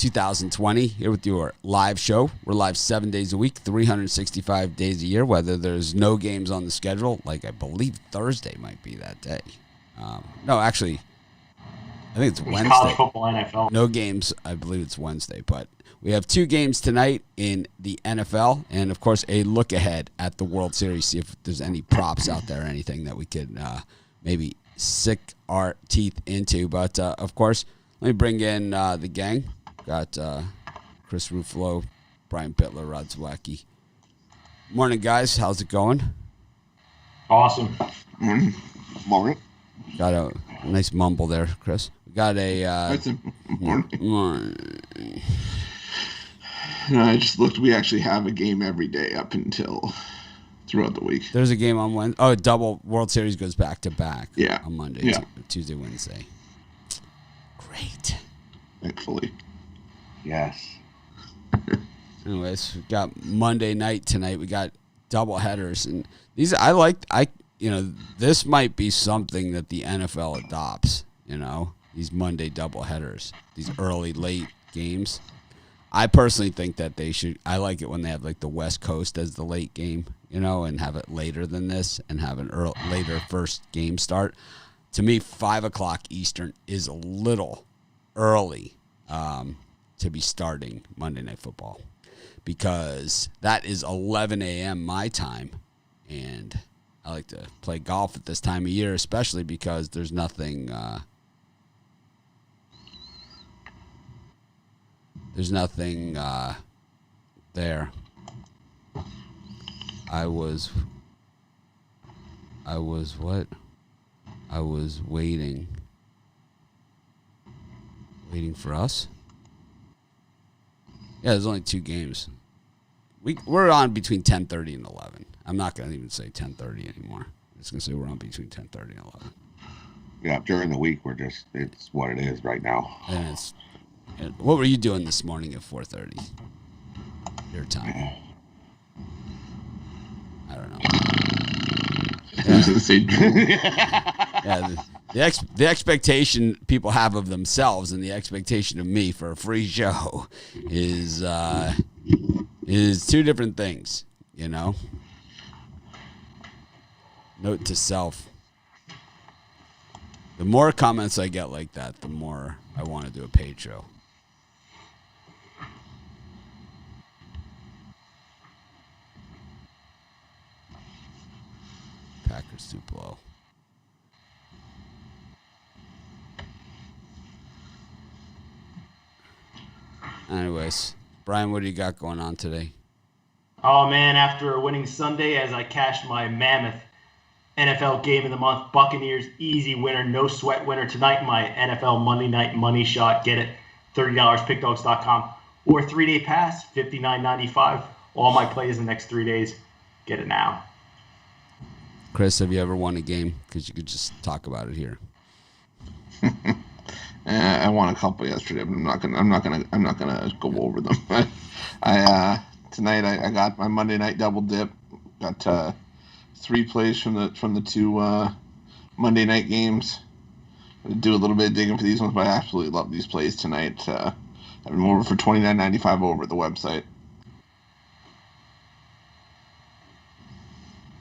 2020, here with your live show. We're live 7 days a week, 365 days a year, whether there's no games on the schedule, like I believe Thursday might be that day. No, actually, I think it's Wednesday. College football, NFL. No games. I believe it's Wednesday, but we have 2 games tonight in the NFL, and of course, a look ahead at the World Series. See if there's any props out there, or anything that we could maybe sick our teeth into. But of course, let me bring in the gang. Got Chris Ruffalo, Brian Pittler, Rod Zwacky. Morning, guys. How's it going? Awesome. Morning. Got a nice mumble there, Chris. We got a morning. I just looked. We actually have a game every day up until throughout the week. There's a game on Wednesday. Oh, double World Series goes back to back. Yeah. On Monday, yeah. Tuesday, Wednesday. Great. Thankfully. Yes. Anyways, we got Monday night tonight. We got double headers, and these this might be something that the NFL adopts. These Monday double headers, these early late games. I personally think that they should. I like it when they have like the West Coast as the late game, and have it later than this, and have an later first game start. To me, 5:00 Eastern is a little early to be starting Monday Night Football, because that is 11 a.m. my time, and I like to play golf at this time of year, especially because there's nothing. There's nothing there. I was what? I was waiting for us. Yeah, there's only 2 games. We're on between 10:30 and 11. I'm not going to even say 10:30 anymore. I'm just going to say we're on between 10:30 and 11. Yeah, during the week, it's what it is right now. And what were you doing this morning at 4:30? Your time. I don't know. Yeah, the expectation people have of themselves and the expectation of me for a free show is 2 different things, Note to self. The more comments I get like that, the more I want to do a paid show. Packers too low. Anyways, Brian, what do you got going on today? Oh, man, after a winning Sunday, as I cashed my mammoth NFL game of the month, Buccaneers, easy winner, no sweat winner tonight, my NFL Monday Night Money Shot. Get it, $30, pickdogs.com. Or 3-day pass, $59.95. All my plays in the next 3 days. Get it now. Chris, have you ever won a game? Because you could just talk about it here. I won a couple yesterday, but I'm not gonna go over them. Tonight I got my Monday night double dip. Got 3 plays from the 2 Monday night games. I'll do a little bit of digging for these ones, but I absolutely love these plays tonight. I have them over for $29.95 over at the website.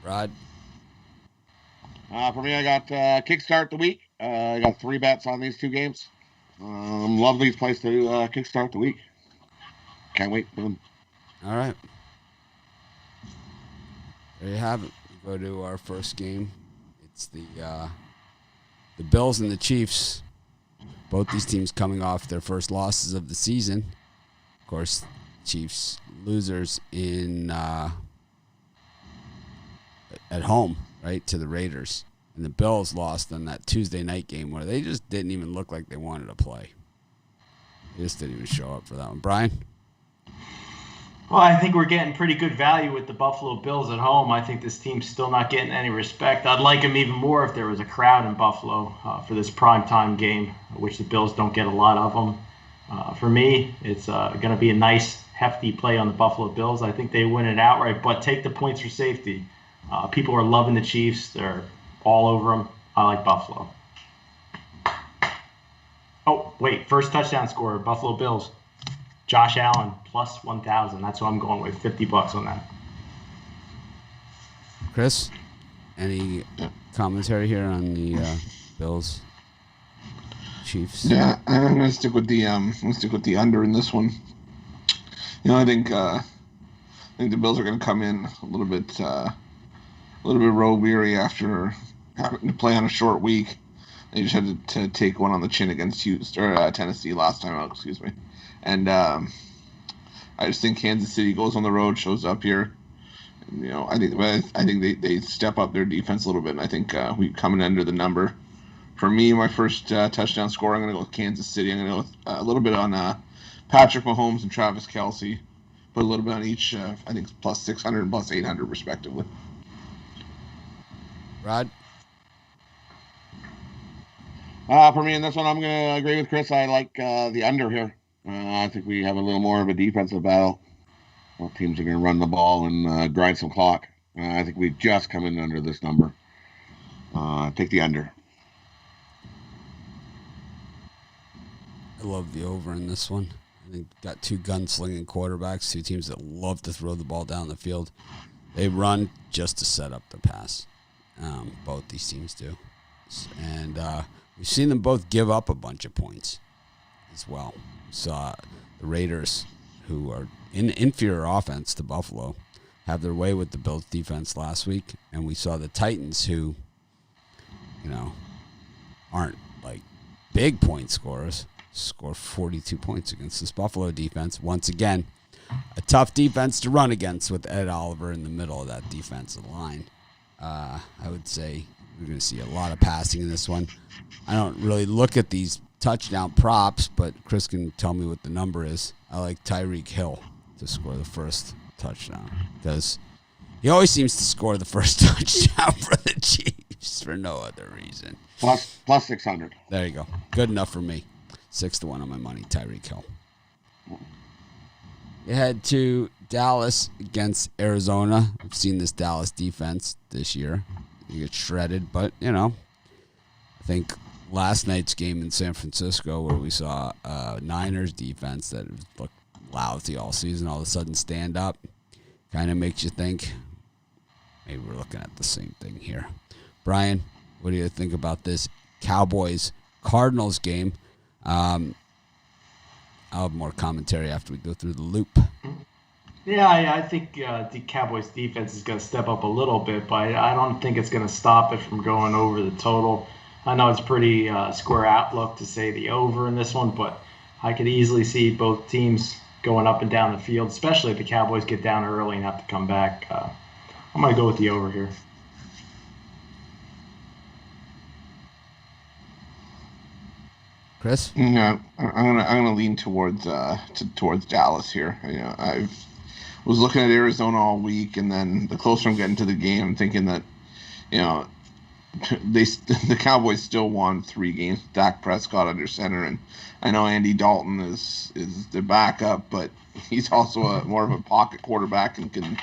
Rod? For me, I got kickstart the week. I got 3 bets on these 2 games. Love these plays to kickstart the week. Can't wait for them. All right. There you have it. We go to our first game. It's the Bills and the Chiefs. Both these teams coming off their first losses of the season. Of course, Chiefs losers at home, right, to the Raiders. And the Bills lost on that Tuesday night game where they just didn't even look like they wanted to play. They just didn't even show up for that one. Brian? Well, I think we're getting pretty good value with the Buffalo Bills at home. I think this team's still not getting any respect. I'd like them even more if there was a crowd in Buffalo for this primetime game, which the Bills don't get a lot of them. For me, it's going to be a nice, hefty play on the Buffalo Bills. I think they win it outright, but take the points for safety. People are loving the Chiefs. They're all over them. I like Buffalo. Oh, wait. First touchdown scorer, Buffalo Bills. Josh Allen plus 1,000. That's what I'm going with. $50 on that. Chris, any commentary here on the Bills Chiefs? Yeah, I'm gonna stick with the under in this one. I think the Bills are gonna come in a little bit road weary after having to play on a short week. They just had to take one on the chin against Tennessee last time out. Excuse me, and I just think Kansas City goes on the road, shows up here. And, I think they step up their defense a little bit, and I think we coming under the number. For me, my first touchdown score, I'm going to go with Kansas City. I'm going to go with a little bit on Patrick Mahomes and Travis Kelce. Put a little bit on each, I think, plus 600 and plus 800, respectively. Rod? For me in this one, I'm going to agree with Chris. I like the under here. I think we have a little more of a defensive battle. Both teams are going to run the ball and grind some clock. I think we just come in under this number. Take the under. I love the over in this one. I think got two gunslinging quarterbacks, two teams that love to throw the ball down the field. They run just to set up the pass. Both these teams do. And we've seen them both give up a bunch of points as well. We saw the Raiders, who are in inferior offense to Buffalo, have their way with the Bills defense last week. And we saw the Titans, who, aren't like big point scorers, score 42 points against this Buffalo defense. Once again, a tough defense to run against with Ed Oliver in the middle of that defensive line. I would say we're going to see a lot of passing in this one. I don't really look at these touchdown props, but Chris can tell me what the number is. I like Tyreek Hill to score the first touchdown because he always seems to score the first touchdown for the Chiefs for no other reason. Plus 600. There you go. Good enough for me. 6-1 on my money, Tyreek Hill. You head to Dallas against Arizona. I've seen this Dallas defense this year. You get shredded, but, I think last night's game in San Francisco where we saw Niners defense that looked lousy all season all of a sudden stand up kind of makes you think maybe we're looking at the same thing here. Brian, what do you think about this Cowboys-Cardinals game? I'll have more commentary after we go through the loop. Yeah, I think the Cowboys defense is going to step up a little bit, but I don't think it's going to stop it from going over the total. I know it's pretty square outlook to say the over in this one, but I could easily see both teams going up and down the field, especially if the Cowboys get down early and have to come back. I'm going to go with the over here. Chris? Yeah, I'm gonna lean towards Dallas here. I was looking at Arizona all week, and then the closer I'm getting to the game, I'm thinking that the Cowboys still won 3 games. Dak Prescott under center, and I know Andy Dalton is the backup, but he's also more of a pocket quarterback and can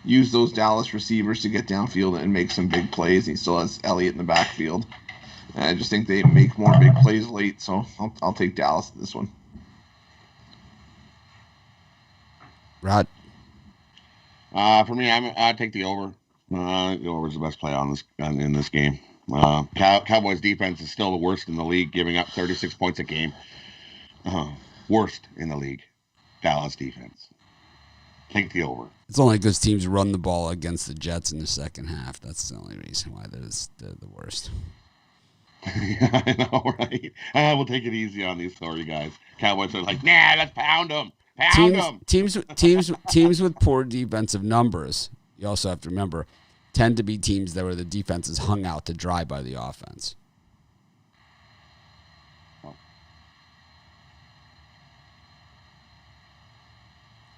use those Dallas receivers to get downfield and make some big plays. He still has Elliott in the backfield. I just think they make more big plays late, so I'll take Dallas in this one. Rod? For me, I'd take the over. The over is the best play in this game. Cowboys defense is still the worst in the league, giving up 36 points a game. Worst in the league. Dallas defense. Take the over. It's only because teams run the ball against the Jets in the second half. That's the only reason why they're the worst. Yeah, I know, right? We'll take it easy on these sorry guys. Cowboys are like, nah, let's pound them. Pound them. Teams with poor defensive numbers, you also have to remember, tend to be teams that where the defense is hung out to dry by the offense.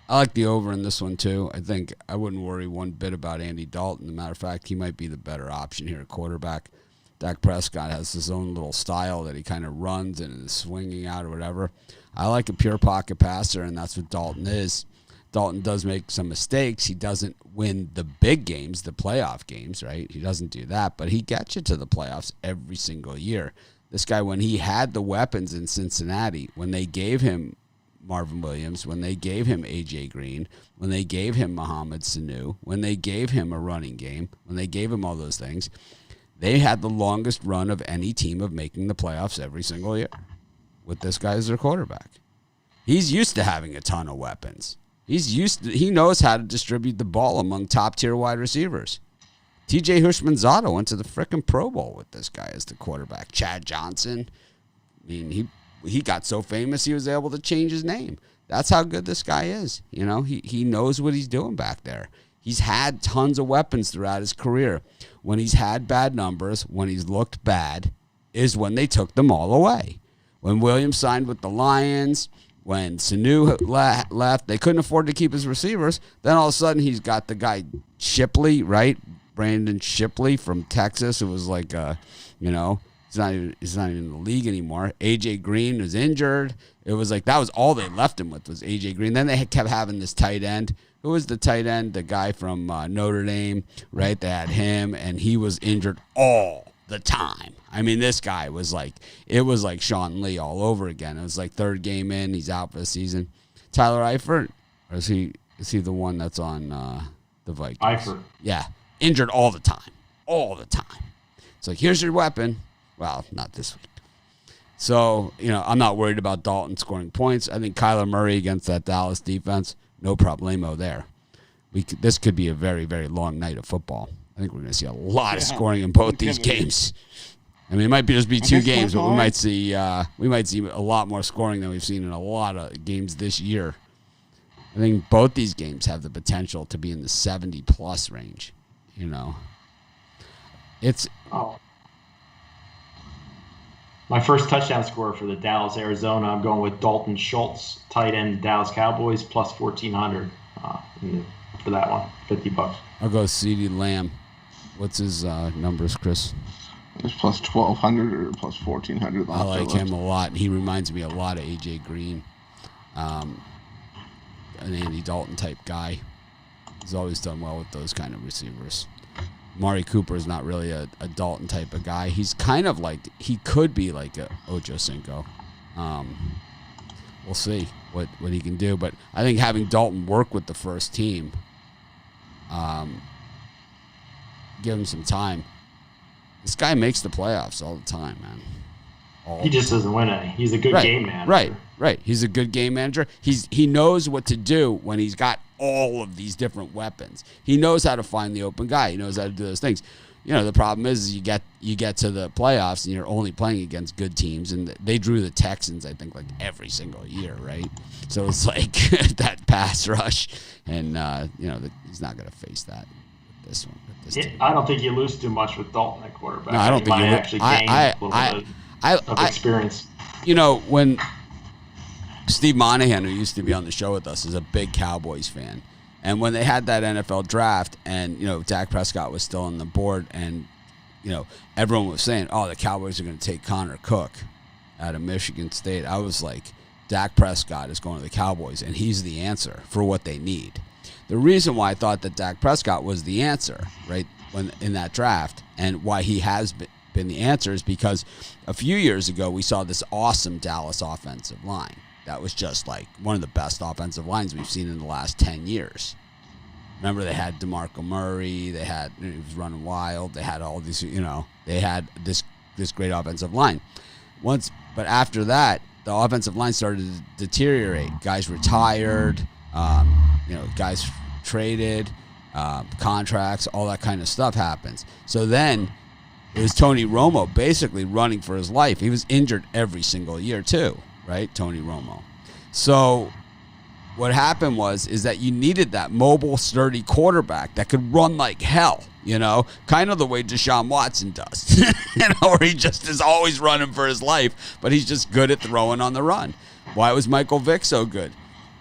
I like the over in this one, too. I think I wouldn't worry one bit about Andy Dalton. As a matter of fact, he might be the better option here at quarterback. Dak Prescott has his own little style that he kind of runs and is swinging out or whatever. I like a pure pocket passer, and that's what Dalton is. Dalton does make some mistakes. He doesn't win the big games, the playoff games, right? He doesn't do that, but he gets you to the playoffs every single year. This guy, when he had the weapons in Cincinnati, when they gave him Marvin Williams, when they gave him A.J. Green, when they gave him Mohamed Sanu, when they gave him a running game, when they gave him all those things, they had the longest run of any team of making the playoffs every single year with this guy as their quarterback. He's used to having a ton of weapons. He knows how to distribute the ball among top-tier wide receivers. T.J. Hushmanzada went to the frickin' Pro Bowl with this guy as the quarterback. Chad Johnson, I mean, he got so famous he was able to change his name. That's how good this guy is. You know, he knows what he's doing back there. He's had tons of weapons throughout his career. When he's had bad numbers, when he's looked bad, is when they took them all away. When Williams signed with the Lions, when Sanu left, they couldn't afford to keep his receivers. Then all of a sudden he's got the guy Shipley, right? Brandon Shipley from Texas, who was like, he's not even in the league anymore. A.J. Green was injured. It was like that was all they left him with was A.J. Green. Then they kept having this tight end. Who was the tight end? The guy from Notre Dame, right? They had him, and he was injured all the time. I mean, this guy was like, it was like Sean Lee all over again. It was like third game in, he's out for the season. Tyler Eifert, or is he the one that's on the Vikings? Eifert. Yeah, injured all the time. It's like, here's your weapon. Well, not this week. So, I'm not worried about Dalton scoring points. I think Kyler Murray against that Dallas defense, no problemo there. This could be a very, very long night of football. I think we're going to see a lot of scoring in both these games. I mean, it might just be 2 games, but we might see a lot more scoring than we've seen in a lot of games this year. I think both these games have the potential to be in the 70-plus range. It's. Oh. My first touchdown scorer for the Dallas, Arizona, I'm going with Dalton Schultz, tight end, Dallas Cowboys, plus 1,400 for that one, $50. I'll go CeeDee Lamb. What's his numbers, Chris? It's plus 1,200 or plus 1,400. I like him a lot. He reminds me a lot of A.J. Green, an Andy Dalton type guy. He's always done well with those kind of receivers. Mari Cooper is not really a Dalton type of guy. He's kind of like, he could be like a Ocho Cinco. We'll see what he can do. But I think having Dalton work with the first team, give him some time. This guy makes the playoffs all the time, man. He just doesn't win any. He's a good game manager. Right. He's a good game manager. He knows what to do when he's got all of these different weapons. He knows how to find the open guy. He knows how to do those things. The problem is you get to the playoffs and you're only playing against good teams, and they drew the Texans, I think, like every single year, right? So it's like that pass rush, and he's not going to face that with this one. With this team. I don't think you lose too much with Dalton at quarterback. No, I don't think you actually gain a little bit of experience. When Steve Monahan, who used to be on the show with us, is a big Cowboys fan. And when they had that NFL draft and, Dak Prescott was still on the board and, everyone was saying, oh, the Cowboys are going to take Connor Cook out of Michigan State. I was like, Dak Prescott is going to the Cowboys, and he's the answer for what they need. The reason why I thought that Dak Prescott was the answer, right, when in that draft, and why he has been the answer is because a few years ago we saw this awesome Dallas offensive line. That was just like one of the best offensive lines we've seen in the last 10 years. Remember, they had DeMarco Murray. He was running wild. They had all these, they had this great offensive line. But after that, the offensive line started to deteriorate. Guys retired, guys traded, contracts, all that kind of stuff happens. So then it was Tony Romo basically running for his life. He was injured every single year too. Right, Tony Romo. So what happened is that you needed that mobile, sturdy quarterback that could run like hell, kind of the way Deshaun Watson does, where he just is always running for his life, but he's just good at throwing on the run. Why was Michael Vick so good?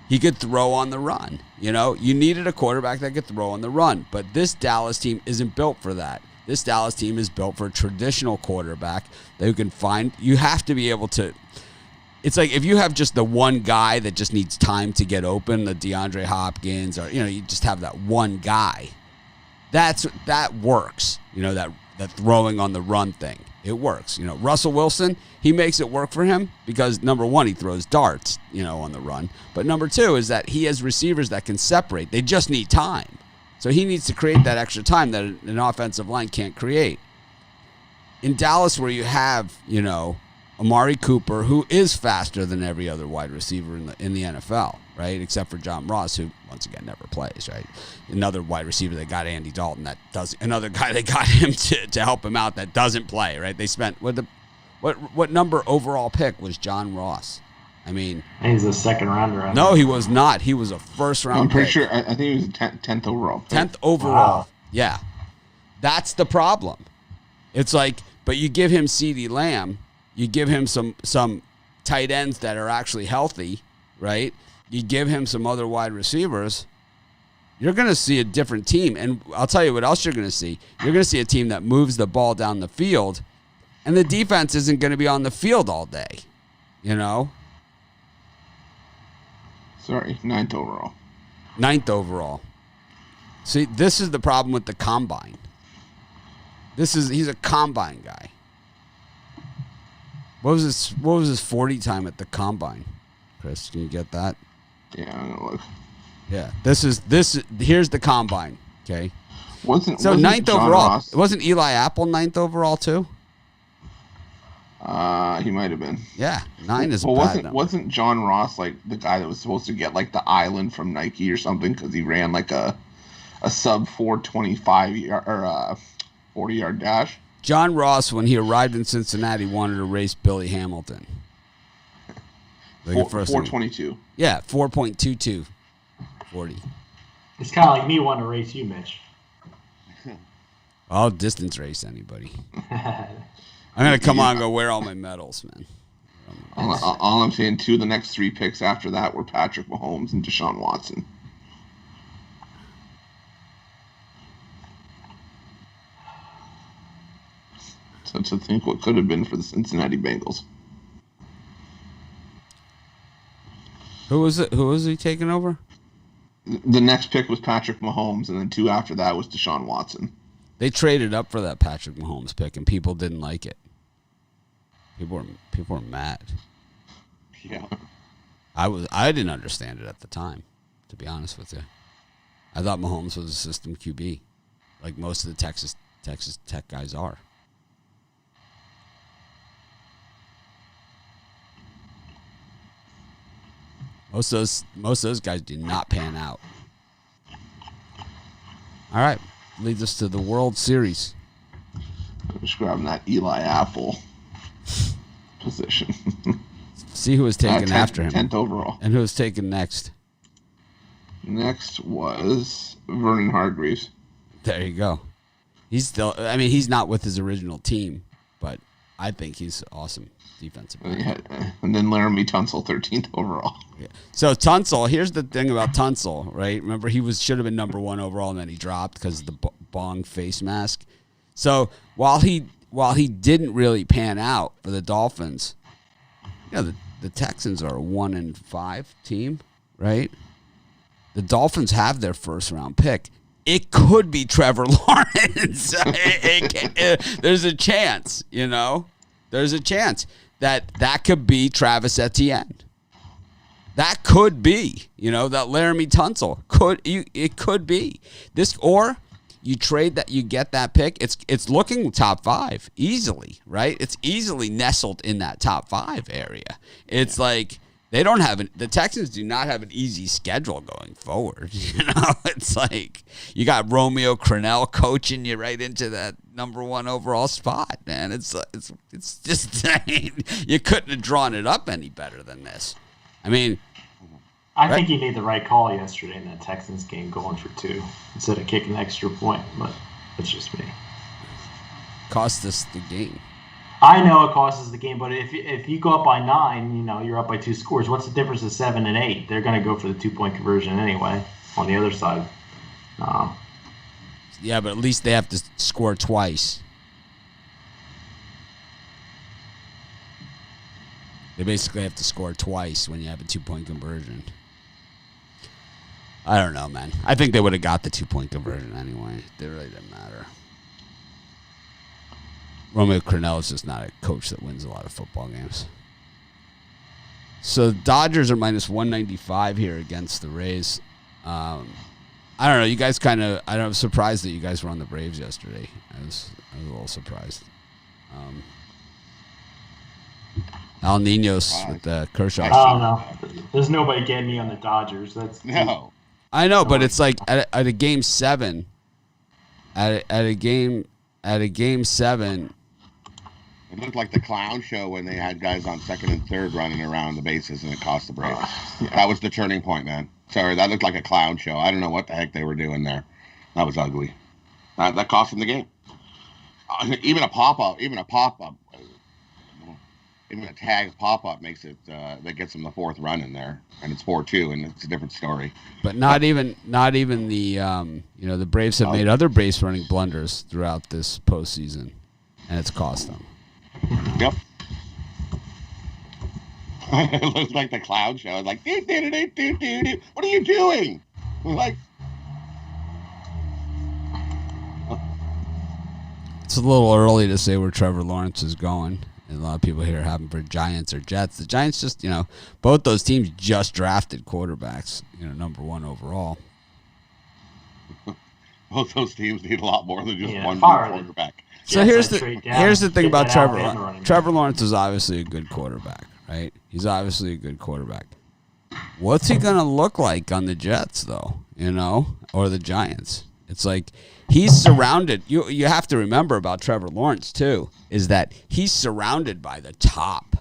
He could throw on the run. You needed a quarterback that could throw on the run, but this Dallas team isn't built for that. This Dallas team is built for a traditional quarterback that you can find. You have to be able to. It's like if you have just the one guy that just needs time to get open, the DeAndre Hopkins, or you just have that one guy. That works. That the throwing on the run thing. It works. Russell Wilson, he makes it work for him because, number one, he throws darts, on the run. But number two is that he has receivers that can separate. They just need time. So he needs to create that extra time that an offensive line can't create. In Dallas, where you have, Amari Cooper, who is faster than every other wide receiver in the NFL, right? Except for John Ross, who once again never plays, right? Another wide receiver that got Andy Dalton another guy that got him to help him out that doesn't play, right? They spent what number overall pick was John Ross? I mean, he's a second rounder. No, he was not. He was a first round. I'm pretty pick. sure. I think he was 10th overall. 10th overall. Wow. Yeah, that's the problem. It's like, but you give him CeeDee Lamb. You give him some tight ends that are actually healthy, right? You give him some other wide receivers, you're going to see a different team. And I'll tell you what else you're going to see. You're going to see a team that moves the ball down the field, and the defense isn't going to be on the field all day, Sorry, 9th overall. 9th overall. See, this is the problem with the combine. He's a combine guy. What was his 40 time at the combine? Chris, can you get that? Yeah, I'm gonna look. Yeah. Here's the combine. Okay. Wasn't 9th John overall. Ross, Wasn't Eli Apple 9th overall too? He might have been. Yeah. 9 is Well, bad. wasn't John Ross like the guy that was supposed to get like the island from Nike or something because he ran like a sub 425 or 40-yard dash? John Ross, when he arrived in Cincinnati, wanted to race Billy Hamilton. 422. Yeah, 4.22 40. It's kind of like me wanting to race you, Mitch. I'll distance race anybody. I'm going to come on and go wear all my medals, man. All I'm saying, two of the next 3 picks after that were Patrick Mahomes and Deshaun Watson. So to think what could have been for the Cincinnati Bengals. Who was it? Who was he taking over? The next pick was Patrick Mahomes, and then 2 after that was Deshaun Watson. They traded up for that Patrick Mahomes pick, and people didn't like it. People were mad. Yeah. I didn't understand it at the time, to be honest with you. I thought Mahomes was a system QB, like most of the Texas Tech guys are. Most of those guys do not pan out. All right, leads us to the World Series. I'm just grabbing that Eli Apple position. See who was taken after him. 10th overall. And who was taken next. Next was Vernon Hargreaves. There you go. He's not with his original team, but I think he's awesome defensive back. And then Laramie Tunsil, 13th overall. Yeah. So Tunsil, here's the thing about Tunsil, right? Remember, should have been number 1 overall, and then he dropped because of the bong face mask. So while he didn't really pan out for the Dolphins, the Texans are a 1-5 team, right? The Dolphins have their first round pick. It could be Trevor Lawrence. There's a chance, There's a chance that could be Travis Etienne. That could be, that Laramie Tunsil it could be this, or you trade that, you get that pick. It's looking top 5 easily, right? It's easily nestled in that top 5 area. It's like the Texans do not have an easy schedule going forward. It's like you got Romeo Crennel coaching you right into that number 1 overall spot, man. It's just you couldn't have drawn it up any better than this. I mean, I think he made the right call yesterday in that Texans game, going for 2 instead of kicking an extra point. But it's just me. Cost us the game. I know it costs us the game, but if you go up by 9, you're up by 2 scores. What's the difference of 7 and 8? They're going to go for the 2-point conversion anyway on the other side. Yeah, but at least they have to score twice. They basically have to score twice when you have a 2-point conversion. I don't know, man. I think they would have got the 2-point conversion anyway. It really didn't matter. Romeo Crennel is just not a coach that wins a lot of football games. So the Dodgers are minus 195 here against the Rays. I don't know. You guys I'm surprised that you guys were on the Braves yesterday. I was a little surprised. Al Ninos with the Kershaw. I don't know. There's nobody getting me on the Dodgers. No. I know, but it's like at a game 7. At a game 7. It looked like the clown show when they had guys on second and third running around the bases, and it cost the Braves. That was the turning point, man. Sorry, that looked like a clown show. I don't know what the heck they were doing there. That was ugly. That cost them the game. Even a pop-up, even a tag pop-up makes it, that gets them the 4th run in there, and it's 4-2, and it's a different story. But not even the, the Braves have made other base running blunders throughout this postseason, and it's cost them. Yep. It looks like the clown show. It's like, what are you doing? Like, it's a little early to say where Trevor Lawrence is going. And a lot of people here have him for Giants or Jets. The Giants just, both those teams just drafted quarterbacks, number 1 overall. Both those teams need a lot more than just one quarterback. So here's the thing about Trevor Lawrence. Trevor Lawrence is obviously a good quarterback, right? He's obviously a good quarterback. What's he going to look like on the Jets, though, or the Giants? It's like he's surrounded. You have to remember about Trevor Lawrence, too, is that he's surrounded by the top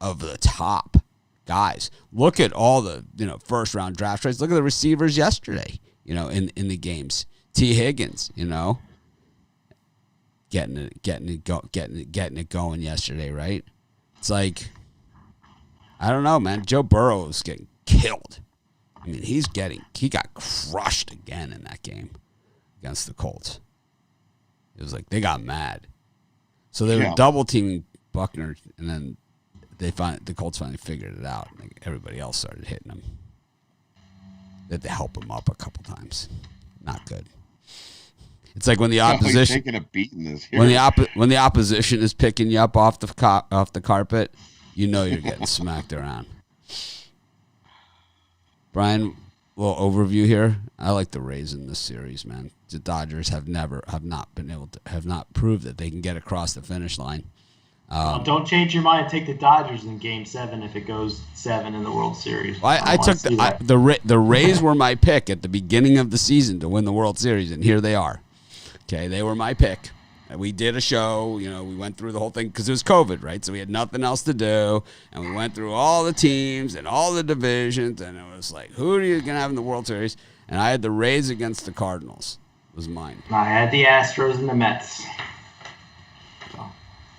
of the top guys. Look at all the, first-round draft trades. Look at the receivers yesterday, in the games. T. Higgins, getting it going yesterday, right? It's like, I don't know, man. Joe Burrow is getting killed. I mean, he got crushed again in that game against the Colts. It was like they got mad. So they were double teaming Buckner, and then the Colts finally figured it out. Like everybody else started hitting him. They had to help him up a couple times. Not good. It's like when the opposition taking a beating this year. when the opposition is picking you up off the carpet, you're getting smacked around. Brian, little overview here. I like the Rays in this series, man. The Dodgers have not proved that they can get across the finish line. Don't change your mind. Take the Dodgers in Game 7 if it goes 7 in the World Series. I took the Rays were my pick at the beginning of the season to win the World Series, and here they are. Okay, they were my pick. We did a show, we went through the whole thing because it was COVID, right? So we had nothing else to do, and we went through all the teams and all the divisions, and it was like, who are you going to have in the World Series? And I had the Rays against the Cardinals. Was mine. I had the Astros and the Mets.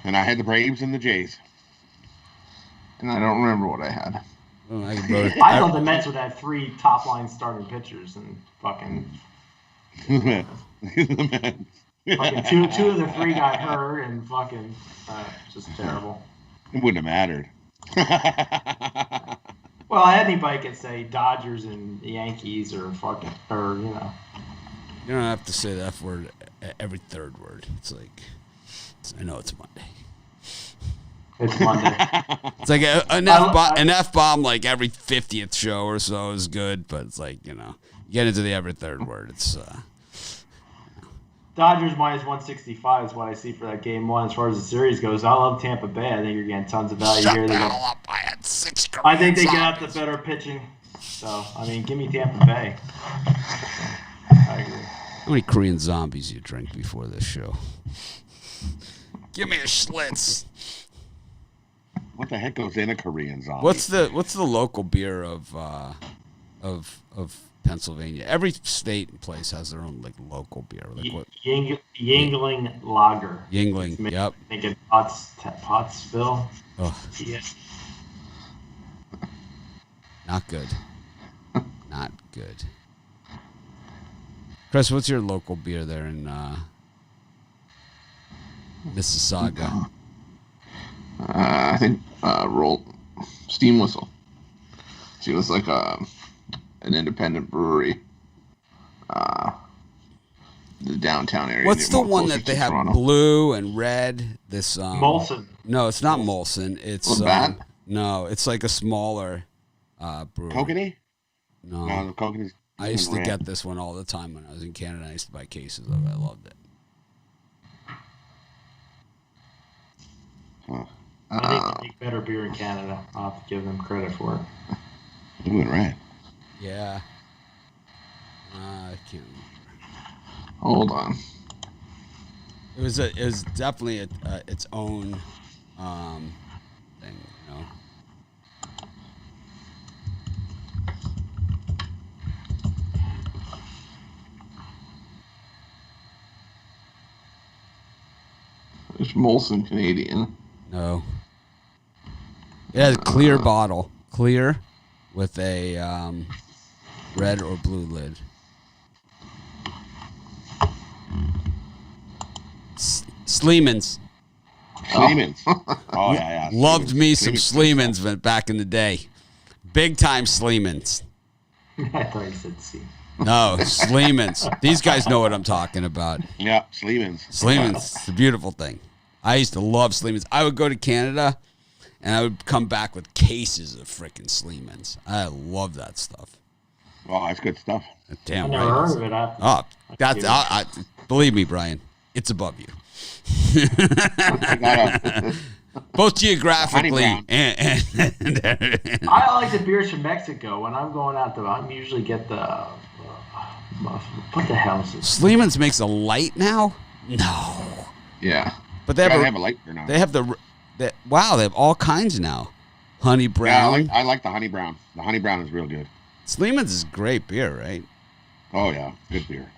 And I had the Braves and the Jays. And I don't remember what I had. Well, I thought the Mets would have 3 top-line starting pitchers and fucking... The fucking two of the 3 got hurt and fucking just terrible. It wouldn't have mattered. Well, anybody could say Dodgers and Yankees or fucking You don't have to say the F word every 3rd word. It's like, I know it's Monday. It's Monday. It's like an F-bomb like every 50th show or so is good, but it's like, you get into the every 3rd word. It's Dodgers minus 165 is what I see for that Game 1 as far as the series goes. I love Tampa Bay. I think you're getting tons of value here. I think they get out the better pitching. So, give me Tampa Bay. I agree. How many Korean zombies you drink before this show? Give me a Schlitz. What the heck goes in a Korean zombie? What's the local beer of Pennsylvania? Every state and place has their own local beer. Like what? Yingling Lager. Yingling. Yep. I think it's Pottsville. Oh. Yeah. Not good. Not good. Chris, what's your local beer there in Mississauga? I think Steam Whistle. She was like an independent brewery. the downtown area. What's the more one closer that they to have Toronto. blue and red? This Molson. No, it's not Molson. It's Labatt? no, it's like a smaller brewery. Kokanee? No, No, the Kokanee's I used to red. get this one all the time when I was in Canada. I used to buy cases of it. I loved it. Huh. I think they make better beer in Canada. I'll have to give them credit for it. Blue and red. Yeah. I can't remember. Hold on. It was definitely its own thing, you know. There's Molson Canadian. No. It has a clear bottle, clear, with a red or blue lid. Sleeman's. Sleeman's. Oh, yeah. Loved me some Sleeman's. Sleeman's back in the day. Big time Sleeman's. I thought you said C. No, Sleeman's. These guys know what I'm talking about. Yeah, Sleeman's. Sleeman's. It's a beautiful thing. I used to love Sleeman's. I would go to Canada, and I would come back with cases of frickin' Sleeman's. I love that stuff. Oh, that's good stuff. Damn I never right. heard of it. Oh, that's believe me, Brian. It's above you. Both geographically Honey and I like the beers from Mexico. When I'm going out, I usually get the what the hell is this? Sleeman's makes a light now. No, Yeah. but they They have have a light beer now. they have they have all kinds now. Honey brown. Yeah, I like the honey brown. The honey brown is real good. Sleeman's is great beer, right? Oh yeah, good beer.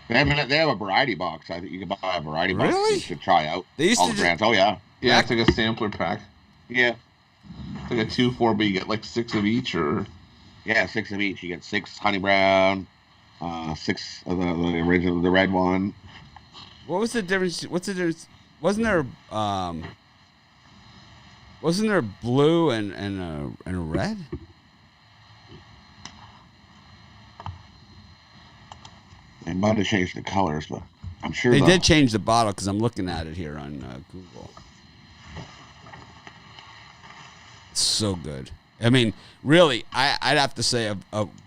They have a variety box. I think you can buy a variety box. Really? You should try out They used all to the just- brands. Oh yeah, Yeah, it's like a sampler pack. yeah, It's like a 2-4, but you get like 6 of each, or yeah. 6 of each. You get 6 honey brown, 6 of the original, the red one. What was the difference? What's the difference? Wasn't there blue and a red? They might have changed the colors, but I'm sure They did change the bottle because I'm looking at it here on Google. It's so good. I mean, really, I'd have to say,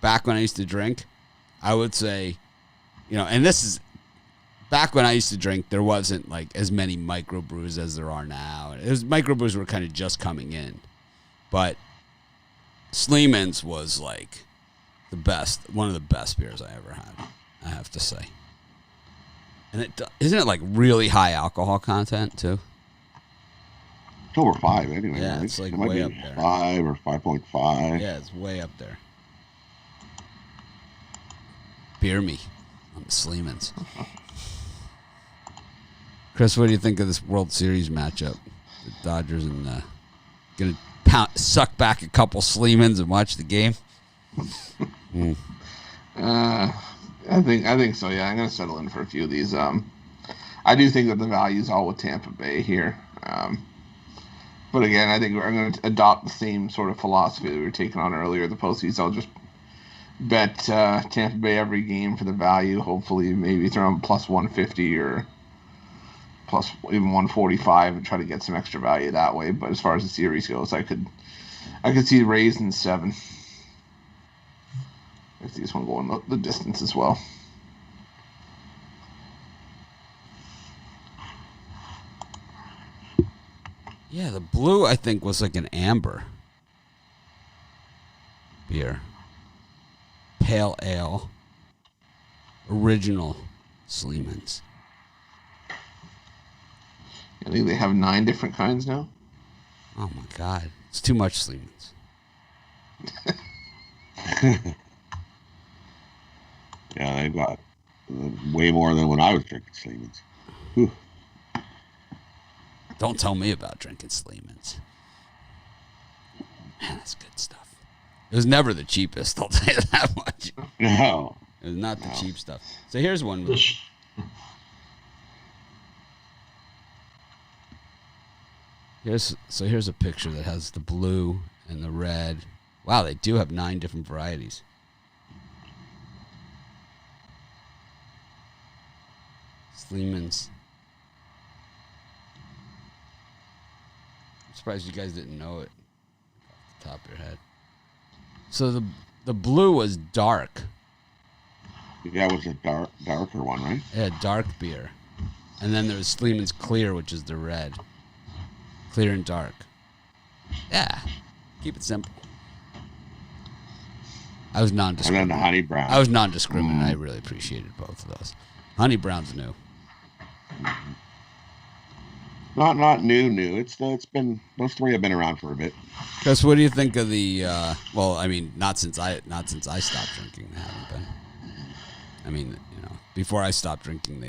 back when I used to drink, I would say, and this is back when I used to drink, there wasn't like as many microbrews as there are now. Microbrews were kind of just coming in, but Sleeman's was like one of the best beers I ever had, I have to say. And isn't it like really high alcohol content too? It's over 5 anyway. Yeah, right? it's like It might way be up there. 5 or 5.5. Yeah, it's way up there. Beer me on the Sleeman's. Chris, what do you think of this World Series matchup? The Dodgers and gonna suck back a couple Sleeman's and watch the game. I think so. Yeah, I'm gonna settle in for a few of these. I do think that the value is all with Tampa Bay here. But again, I think I'm going to adopt the same sort of philosophy that we were taking on earlier. The postseason, I'll just bet Tampa Bay every game for the value. Hopefully, maybe throw them plus 150 or plus even 145 and try to get some extra value that way. But as far as the series goes, I could see Rays in 7. I see this one going the distance as well. Yeah, the blue I think was like an amber beer. Pale ale. Original Sleeman's. I think they have 9 different kinds now. Oh my God. It's too much Sleeman's. Yeah, they've got way more than when I was drinking Sleeman's. Whew. Don't tell me about drinking Sleeman's. Man, that's good stuff. It was never the cheapest, I'll tell you that much. No. It was not the cheap stuff. So here's one. Here's a picture that has the blue and the red. Wow, they do have 9 different varieties. Sleeman's. I'm surprised you guys didn't know it off the top of your head. So the blue was dark. Yeah, it was a darker one, right? It had dark beer. And then there was Sleeman's Clear, which is the red. Clear and dark. Yeah. Keep it simple. I was And then non-discriminate. the honey brown. I was non-discriminate. I really appreciated both of those. Honey brown's new. Not new. It's been, those three have been around for a bit. Chris, what do you think of the? Well, I mean, not since I stopped drinking. They haven't been. I mean, before I stopped drinking,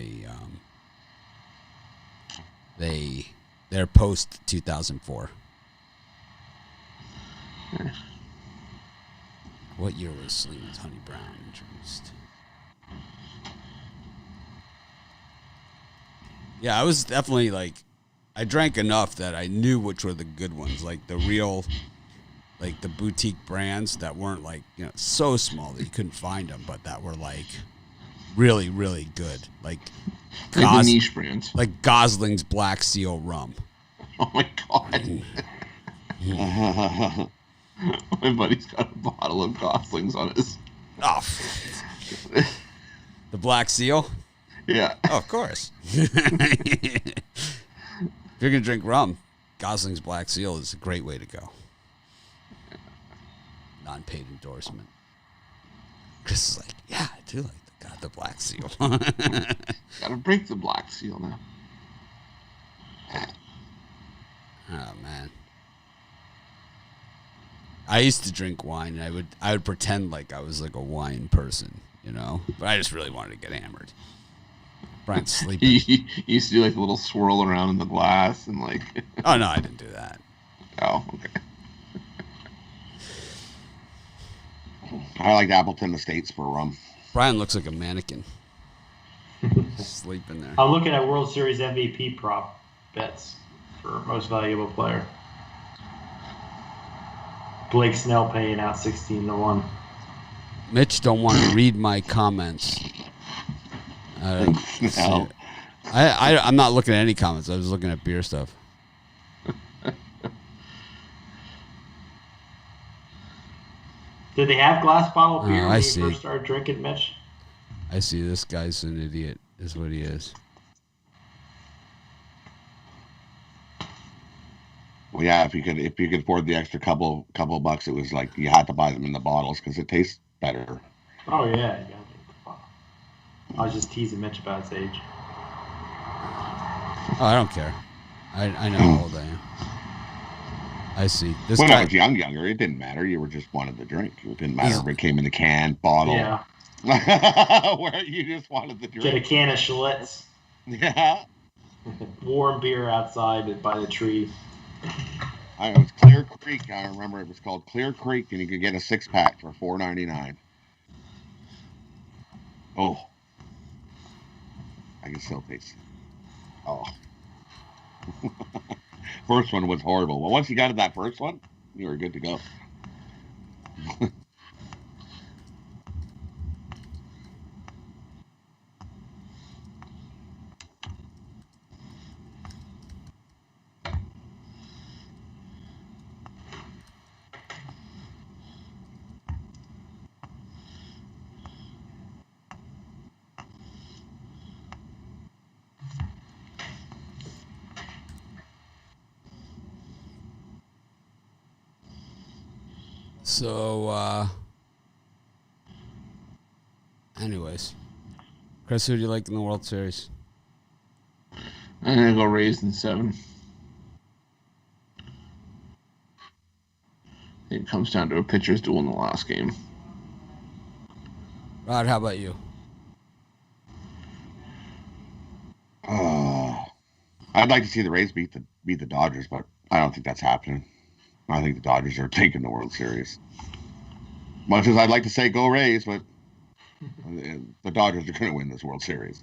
they're post 2004. What year was Sleeman's Honey Brown introduced? Yeah, I was definitely I drank enough that I knew which were the good ones, like the real, the boutique brands that weren't so small that you couldn't find them, but that were really, really good, like the niche brands, like Gosling's Black Seal rum. Oh my god! My buddy's got a bottle of Goslings on his. Oh, the Black Seal. Yeah. Oh, of course. If you're gonna drink rum, Gosling's Black Seal is a great way to go. Non-paid endorsement. Chris is like, yeah, I do like the Black Seal. Gotta break the Black Seal now. Oh man. I used to drink wine, and I would pretend like I was a wine person, but I just really wanted to get hammered. Brian's sleeping. He used to do a little swirl around in the glass and Oh no, I didn't do that. Oh, okay. I like Appleton Estates for rum. Brian looks like a mannequin. Sleeping there. I'm looking at World Series MVP prop bets for most valuable player. Blake Snell paying out 16-1. Mitch don't want to read my comments. No. I'm not looking at any comments. I was looking at beer stuff. Did they have glass bottle beer I when you see. first started drinking, Mitch? I see this guy's an idiot, is what he is. Well, yeah, if you could afford the extra couple bucks, it was you had to buy them in the bottles because it tastes better. Oh, yeah. You gotta get the bottle. I was just teasing Mitch about his age. Oh, I don't care. I know how old I am. I see. This When guy, I was younger, it didn't matter. You were just wanted to drink. It didn't matter if it came in the can, bottle. Yeah. Where you just wanted to drink. Get a can of Schlitz. Yeah. Warm beer outside by the tree. It was Clear Creek. I remember it was called Clear Creek, and you could get a 6-pack for $4.99. Oh, I can still taste it. Oh, first one was horrible. Well, once you got to that first one, you were good to go. So, anyways. Chris, who do you like in the World Series? I'm gonna go Rays in 7. I think it comes down to a pitcher's duel in the last game. Rod, how about you? I'd like to see the Rays beat the Dodgers, but I don't think that's happening. I think the Dodgers are taking the World Series. Much as I'd like to say go Rays, but the Dodgers are going to win this World Series.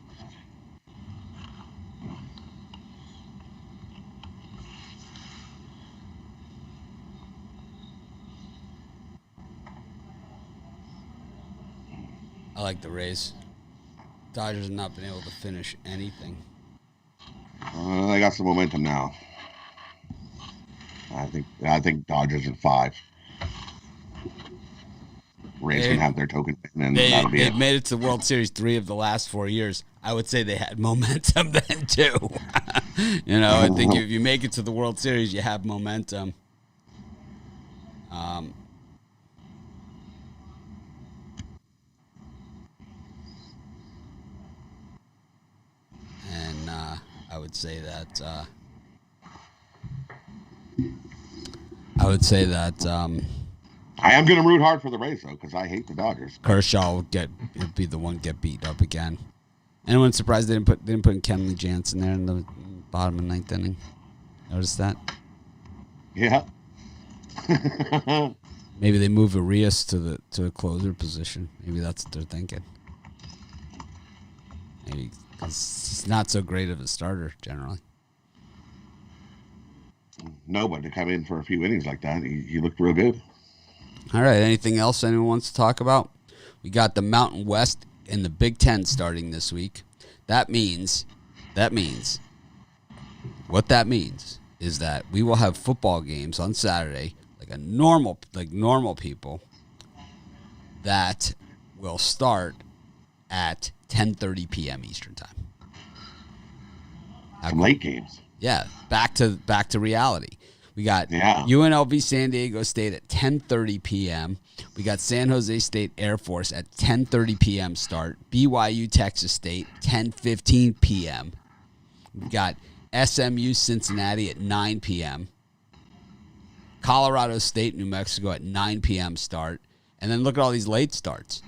I like the Rays. Dodgers have not been able to finish anything. They got some momentum now. I think Dodgers at 5. Rays can have their token, and that'll be it. They've made it to the World Series 3 of the last 4 years. I would say they had momentum then too. I think if you make it to the World Series, you have momentum. And I would say that. I am going to root hard for the Rays, though, because I hate the Dodgers. Kershaw will be the one get beat up again. Anyone surprised they didn't put in Kenley Jansen there in the bottom of the 9th inning? Notice that? Yeah. Maybe they move Arias to a closer position. Maybe that's what they're thinking. Maybe because he's not so great of a starter generally. No, but to come in for a few innings like that, he looked real good. All right. Anything else anyone wants to talk about? We got the Mountain West and the Big Ten starting this week. What that means is that we will have football games on Saturday, like normal people, that will start at 10:30 p.m. Eastern time. Some late games. Yeah, back to reality. We got UNLV San Diego State at 10:30 p.m. We got San Jose State Air Force at 10:30 p.m. start. BYU Texas State 10:15 p.m. We got SMU Cincinnati at 9 p.m. Colorado State New Mexico at 9 p.m. start. And then look at all these late starts.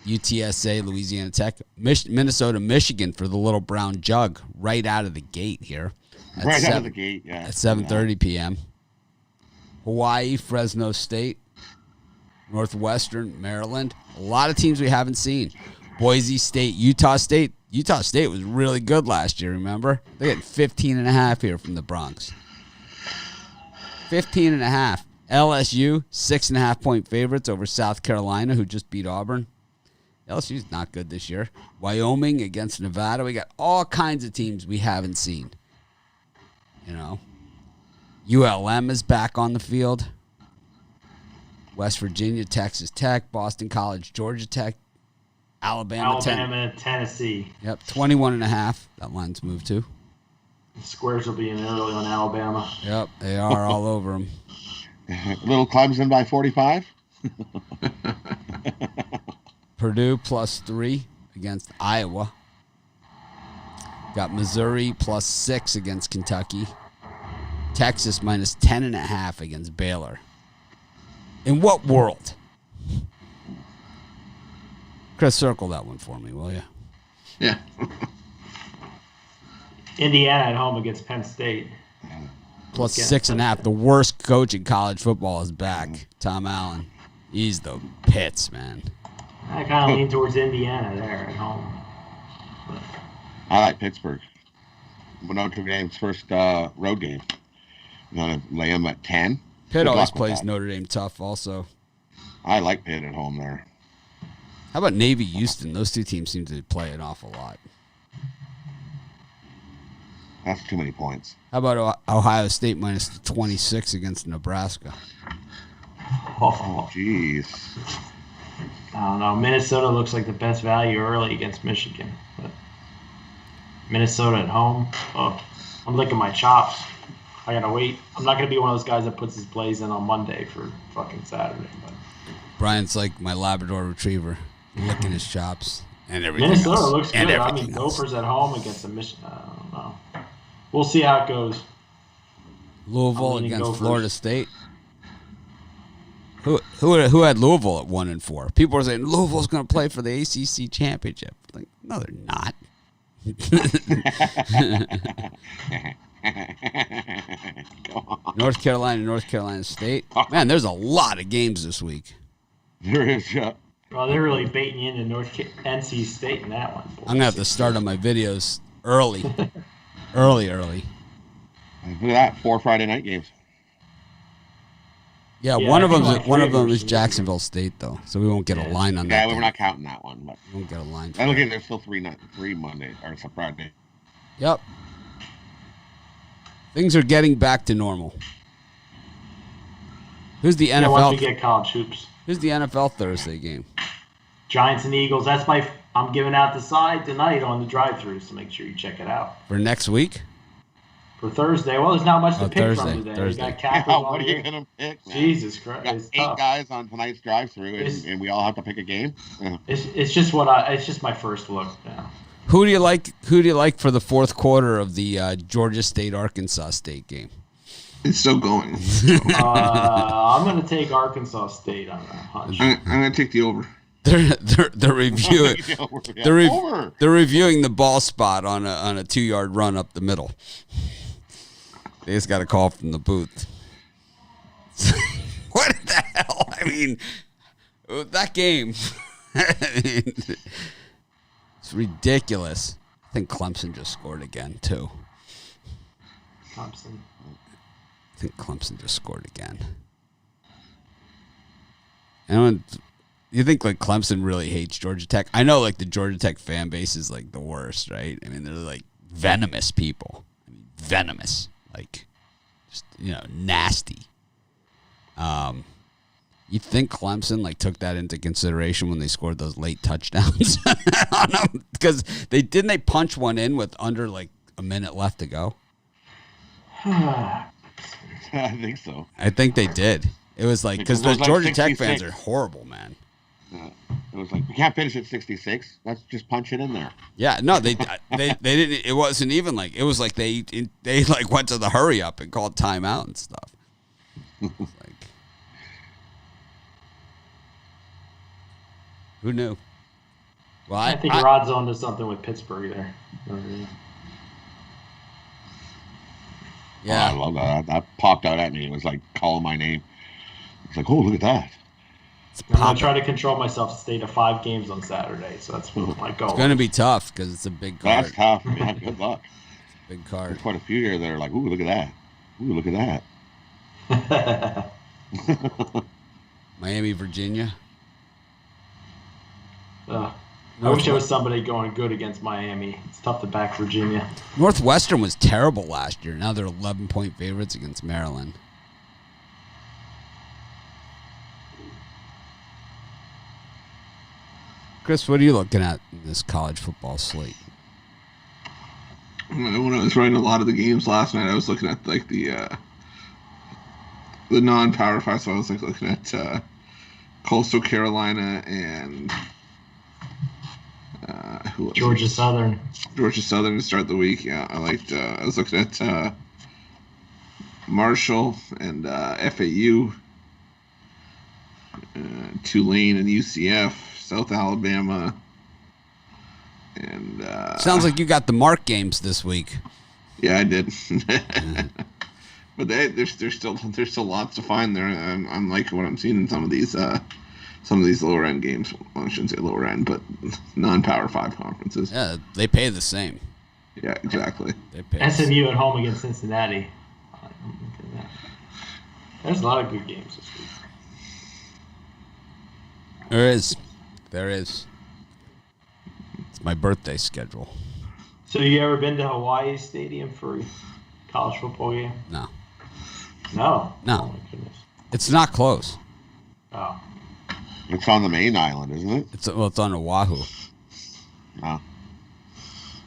UTSA Louisiana Tech, Minnesota Michigan for the little brown jug right out of the gate here. Out of the gate, yeah. At 7:30 p.m. Hawaii, Fresno State, Northwestern, Maryland. A lot of teams we haven't seen. Boise State, Utah State. Utah State was really good last year, remember? They got 15.5 here from the Bronx. 15.5. LSU, 6.5-point favorites over South Carolina, who just beat Auburn. LSU's not good this year. Wyoming against Nevada. We got all kinds of teams we haven't seen. ULM is back on the field. West Virginia, Texas Tech, Boston College, Georgia Tech, Alabama, Tennessee. Yep, 21.5. That line's moved to. The squares will be in early on Alabama. Yep, they are all over them. Little Clemson by 45. Purdue +3 against Iowa. Got Missouri +6 against Kentucky. Texas -10.5 against Baylor. In what world? Chris, circle that one for me, will you? Yeah. Indiana at home against Penn State. +6.5. The worst coach in college football is back. Tom Allen. He's the pits, man. I kind of lean towards Indiana there at home. But I like Pittsburgh. Notre Dame's first road game. You want to lay them at 10? Pitt always plays Notre Dame tough also. I like Pitt at home there. How about Navy Houston? Those two teams seem to play an awful lot. That's too many points. How about Ohio State -26 against Nebraska? Oh, jeez. I don't know. Minnesota looks like the best value early against Michigan. But Minnesota at home. Oh, I'm licking my chops. I gotta wait. I'm not gonna be one of those guys that puts his plays in on Monday for fucking Saturday. But Brian's like my Labrador Retriever, licking his chops and everything. Minnesota else. looks good. I mean, Gophers at home against the Michigan. I don't know. We'll see how it goes. Louisville against Gophers. Florida State. Who had Louisville at 1-4? People are saying Louisville's going to play for the ACC championship. Like, no, they're not. North Carolina State. Man, there's a lot of games this week. There is, yeah. Well, they're really baiting you into NC State in that one. I'm going to have to start on my videos early. early. Look at that, 4 Friday night games. Yeah, Yeah, one I of think them. like One three of them us is are Jacksonville State, though, so we won't get a line on Yeah, that. we're not counting that one, but We won't get a line. I look at there's still three Monday or it's a Friday. Yep. Things are getting back to normal. Who's the Yeah, once we NFL? get college hoops. Who's the NFL Thursday game? Giants and Eagles. I'm giving out the side tonight on the drive-throughs, so make sure you check it out. For next week? For Thursday. Well, there's not much to pick Thursday, from today. Thursday. You got Capitals Yeah, on what are the you gonna pick, man? Jesus Christ, We got it's 8 tough. guys on tonight's drive-through, and we all have to pick a game. Yeah. It's just it's just my first look now. Who do you like? Who do you like for the fourth quarter of the Georgia State Arkansas State game? It's still going. I'm going to take Arkansas State on that hunch. I'm going to take the over. They're reviewing Yeah, they're reviewing the ball spot on a 2-yard run up the middle. They just got a call from the booth. What the hell? I mean, that game. It's ridiculous. I think Clemson just scored again too. Thompson. I think Clemson just scored again. And you think like Clemson really hates Georgia Tech? I know like the Georgia Tech fan base is like the worst, right? I mean, they're like venomous people. I mean, venomous, like just nasty. You think Clemson like took that into consideration when they scored those late touchdowns on them? Because they punch one in with under like a minute left to go. I think so. I think they did. It was like because the It was like Georgia Tech 66. fans are horrible, man. It was like we can't finish at 66. Let's just punch it in there. Yeah, no, they didn't. It wasn't even like it was like they like went to the hurry up and called timeout and stuff. It's like, who knew? Well, I think Rod's on to something with Pittsburgh there. Yeah, Oh, I love that. That popped out at me. It was like calling my name. It's like, oh, look at that. I'm going to try to control myself to stay to 5 games on Saturday, so that's my goal. It's going to be tough because it's a big card. That's tough. Yeah, good luck. Big card. There's quite a few here that are like, ooh, look at that. Ooh, look at that. Miami, Virginia. I wish there was somebody going good against Miami. It's tough to back Virginia. Northwestern was terrible last year. Now they're 11-point favorites against Maryland. Chris, what are you looking at in this college football slate? When I was writing a lot of the games last night, I was looking at like the non-Power 5, so I was like looking at Coastal Carolina and who else? Georgia Southern. Georgia Southern to start the week. Yeah, I liked. I was looking at Marshall and FAU, Tulane and UCF, South Alabama, and Sounds like you got the Mark games this week. yeah, I did. But there's still lots to find there. I'm liking what I'm seeing in some of these lower end games. Well, I shouldn't say lower end, but non-Power 5 conferences. Yeah, they pay the same. Yeah, exactly. They pay SMU at home against Cincinnati. There's a lot of good games this week. There is. It's my birthday schedule. So you ever been to Hawaii Stadium for a college football game? No. No. No. Oh my goodness. It's not close. Oh. It's on the main island, isn't it? It's on Oahu. Oh.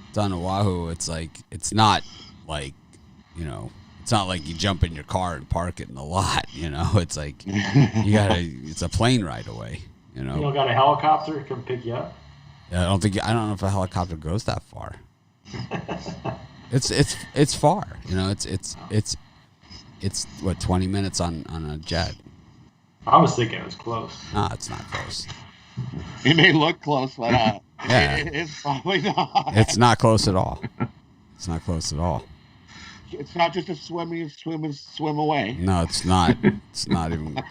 It's on Oahu. It's like it's not like it's not like you jump in your car and park it in the lot. It's like it's a plane ride away. You don't got a helicopter to come pick you up? I don't know if a helicopter goes that far. It's far. It's what 20 minutes on a jet. I was thinking it was close. No, it's not close. It may look close, but Yeah. it's probably not. It's not close at all. It's not close at all. It's not just a swim. You swim away. No, it's not. It's not even.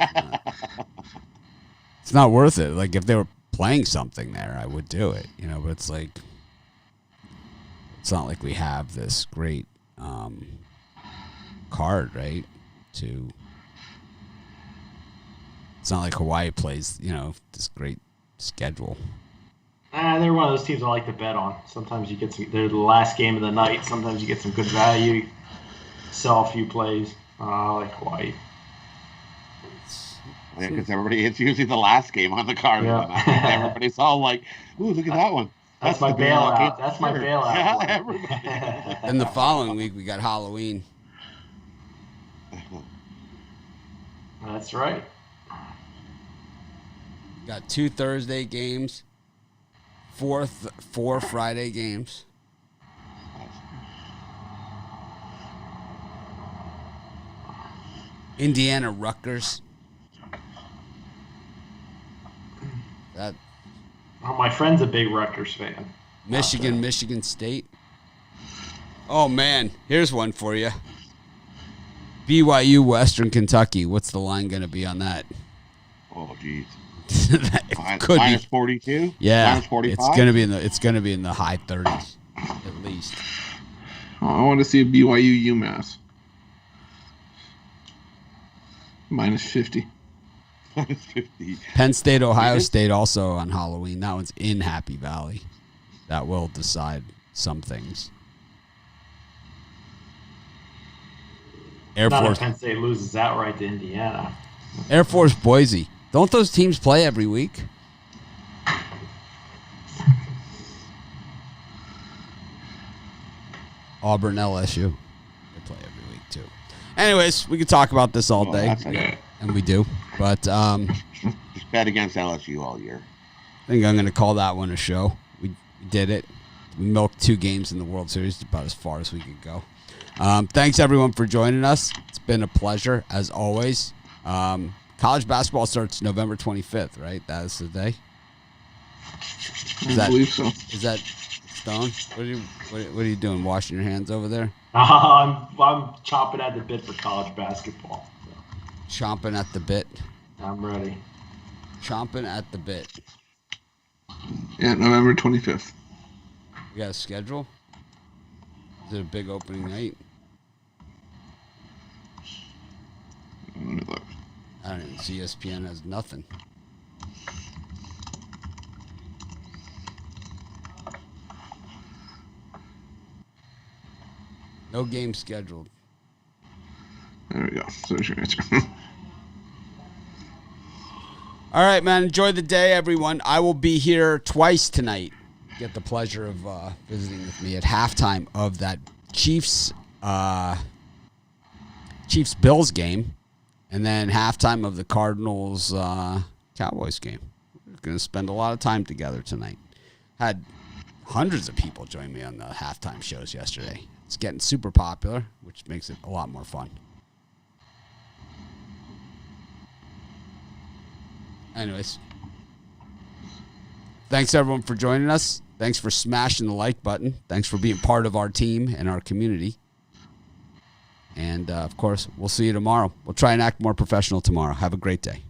It's not worth it. Like if they were playing something there, I would do it. But it's like it's not like we have this great card, right? To It's not like Hawaii plays, this great schedule. They're one of those teams I like to bet on. Sometimes you get they're the last game of the night. Sometimes you get some good value. Sell a few plays. I like Hawaii. Yeah, because it's usually the last game on the card. Yeah. Everybody's all like, "Ooh, look at that one." That's my bailout. That's my bailout. Yeah, everybody. And the following week, we got Halloween. That's right. We got 2 Thursday games, 4 Friday games. Indiana Rutgers. My friend's a big Rutgers fan. Michigan State. Oh, man. Here's one for you. BYU, Western Kentucky. What's the line going to be on that? Oh, geez. Could minus be 42. Yeah, minus 45. It's going to be in the high 30s at least. Oh, I want to see a BYU UMass. Minus 50. Minus 50. Penn State, Ohio State also on Halloween. That one's in Happy Valley. That will decide some things. Air Not Force. if Penn State loses outright to Indiana. Air Force Boise. Don't those teams play every week? Auburn, LSU. They play every week, too. Anyways, we could talk about this all day. And we do. But just bet against LSU all year. I think I'm going to call that one a show. We did it. We milked 2 games in the World Series, about as far as we could go. Thanks, everyone, for joining us. It's been a pleasure, as always. College basketball starts November 25th, right? That is the day. I believe so. Is that Stone? What are you doing? Washing your hands over there? I'm chomping at the bit for college basketball. Chomping at the bit. I'm ready. Chomping at the bit. Yeah, November 25th. You got a schedule? Is it a big opening night? Let me look. I don't even see ESPN has nothing. No game scheduled. There we go. So there's your answer. All right, man. Enjoy the day, everyone. I will be here twice tonight. Get the pleasure of visiting with me at halftime of that Chiefs Bills game, and then halftime of the Cardinals Cowboys game. We're going to spend a lot of time together tonight. Had hundreds of people join me on the halftime shows yesterday. It's getting super popular, which makes it a lot more fun. Anyways, thanks everyone for joining us. Thanks for smashing the like button. Thanks for being part of our team and our community. And, of course, we'll see you tomorrow. We'll try and act more professional tomorrow. Have a great day.